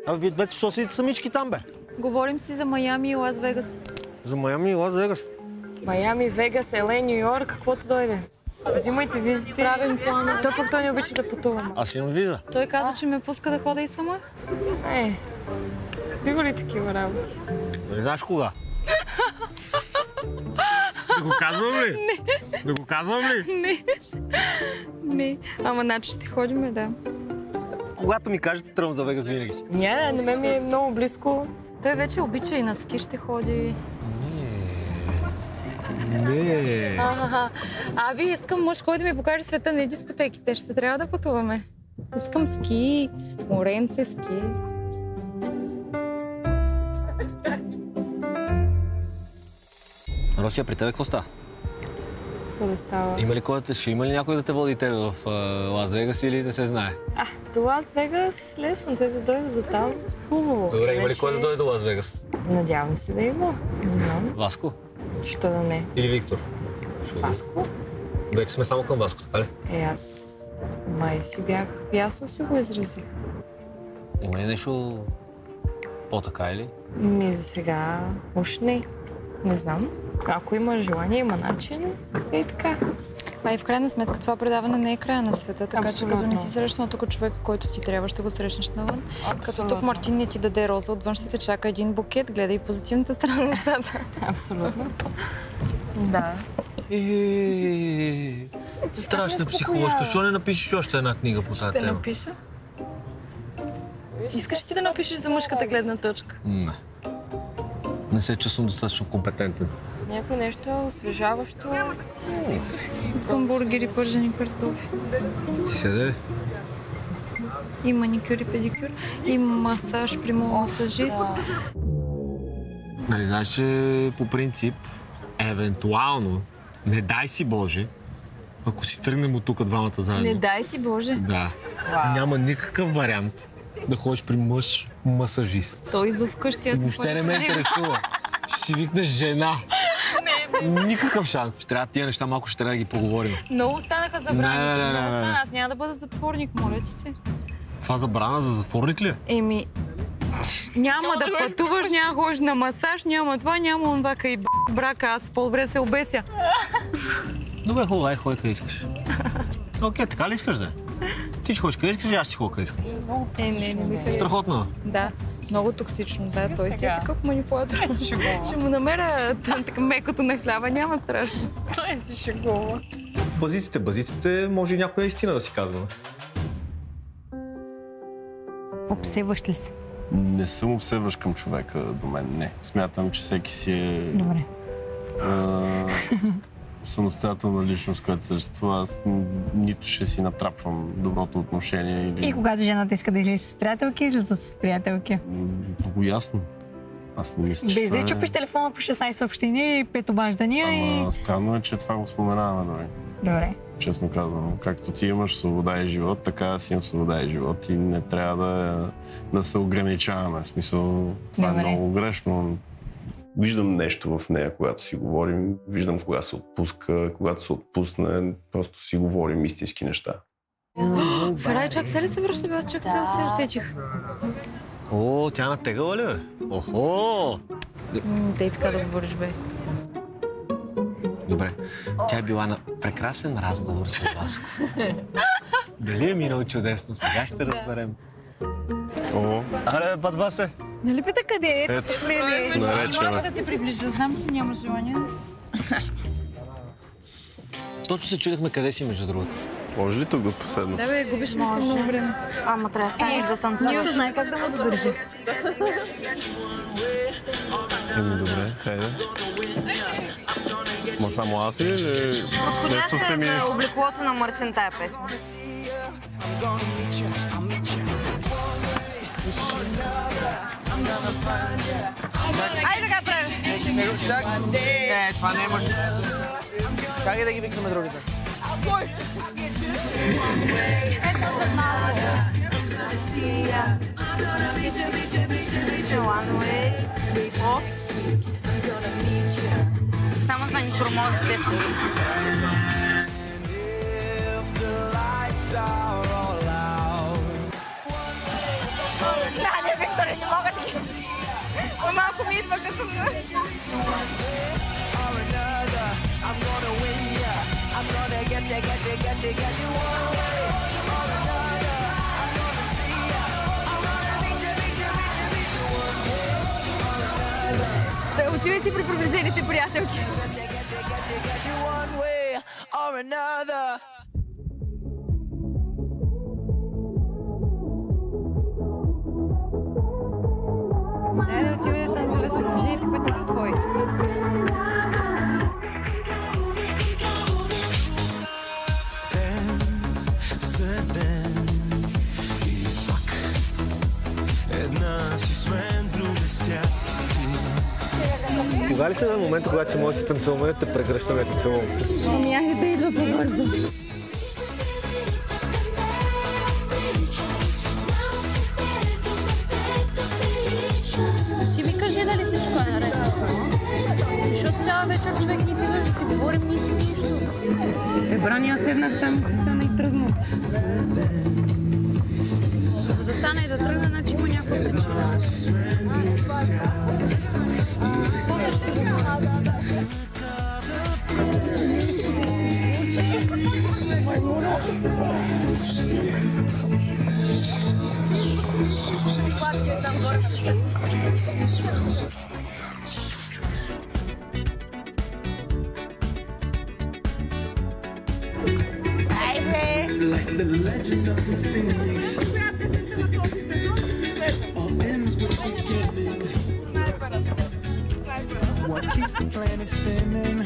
А вие двете що седите самички там, бе? Говорим си за Майами и Лас Вегас. За Майами и Лас Вегас? Майами, Вегас, Елей, Ню Йорк, каквото дойде. Взимайте визите. Правим плана. Той не обича да пътуваме. Аз имам виза. Той каза, че ме пуска да хода и сама. Бива ли такива работи? Не знаеш кога? Да го казвам ли? Не. Да го казвам ли? Не. Ама значи ще ходим, да. Когато ми кажете, тръгвам за Вегас винаги. На мен ми е много близко. Той вече обича и на ски ще ходи. Не. Аби, искам мъж, който да ми покаже света на дискотеките. Ще трябва да пътуваме. Искам ски, моренце, ски. Росия, при тебе какво става? Какво да става? Ще има ли някой да те води тебе в Лас Вегас или не се знае? До Лас Вегас лесно, те да дойдат до там. Хубаво. Добре, има ли кой да дойде до Лас Вегас? Надявам се да има. Васко? Що да не? Или Виктор? Васко? Вече сме само към Васко, така ли? Аз май си бях, ясно си го изразих. Има ли нещо по-така или? За сега уж не. Не знам. Ако има желание, има начин. И така. И в крайна сметка това предаване не е края на света, така че като не си срещнал тук човека, който ти трябва, ще го срещнеш навън. Като тук Мартин не ти даде роза, отвън ще те чака един букет, гледай позитивната страна на нещата. Абсолютно. Да. Страшна психоложка. Защо не напишеш още една книга по тази тема? Ще напиша. Искаш ти да напишеш за мъжката гледна точка? Не. Не се чувствам достатъчно компетентен. Някой нещо освежаващо. Искам бургери, пържени картофи. Ти седе ли? И маникюр и педикюр, и масаж при моят масажист. Нали знаеш, че по принцип, евентуално, не дай си Боже, ако си тръгнем от тук двамата заедно. Не дай си Боже. Да. Няма никакъв вариант да ходиш при мъж масажист. Той идва вкъщи, аз въобще не ме интересува. Ще си викнеш жена. Никакъв шанс. Трябва тия неща малко ще трябва да ги поговорим. Много станаха забрани. Аз няма да бъда затворник, моля ти се. Това забрана за затворник ли? Няма да пътуваш, няма да ходиш на масаж, няма това, няма онова, и брака, аз по-добре се обеся. Добре, хубаво, ходи къде искаш. Окей, така ли искаш да? Ти ще ходиш къде искаш и аз ще ходя къде искам. Не бих. Страхотно. Да, много токсично, да. Той си е такъв манипулатор. Ще му намеря мекото на хляба, няма страшно. Той си шегува. Базиците, може и някоя истина да си казваме. Обсебваш ли се? Не съм обсебващ към човека до мен, не. Смятам, че всеки си е... Добре. Самостоятелна личност, която съществува. Аз нито ще си натрапвам доброто отношение или... И когато жената иска да излезе с приятелки, излиза с приятелки? Много ясно. Аз не мисля, че без да чупиш телефона по 16 съобщения и 5 обаждания Ама странно е, че това го споменаваме, дори. Добре. Честно казвам. Както ти имаш свобода и живот, така аз имам свобода и живот и не трябва да се ограничаваме. В смисъл, това е много грешно. Виждам нещо в нея, когато си говорим. Виждам кога се отпуска, когато се отпусне, просто си говорим истински неща. Ферай, чак се ли се връща? Аз чак се усетих. О, тя натегала ли, бе? Охо! Дай така да говориш, бе. Добре. Тя е била на прекрасен разговор с Васко. Дали е минал чудесно? Сега ще разберем. Аре, Бадбасе! Нали пита къде е? Ето се смели. Малко да те приближа. Знам, че няма желание. Точно се чудехме къде си, между другото. Може ли тук да поседна? Да, бе, губиш ми си много време. Ама трябва да станеш да танцуваш. Нищо знае как да ме задържи. Добре, хайде. Ма само аз ли? Подходяща е за облеклото на Мартин тая песен. Айде така прави! Това не може. Как да ги викнем другите? Само да ни тормозите. Виктор Отивай си при провизените приятелки. Да отивай да танцуваш с жените, които не са твои. Кога ли се на момента, когато ще може да танцуваме, те прегръщаме да целуваме? Ами да идва по-бързо. Ти ми кажи дали всичко е наред. Защото цяла вечер човек ни идва да си говорим нищо. Брания седнах там, стана и тръгна. За да стане и да тръгне, значи има някаква причина. Like the legend of the phoenix. All ends with beginnings. What keeps the planet spinning?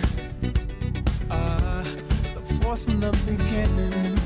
The force from the beginning.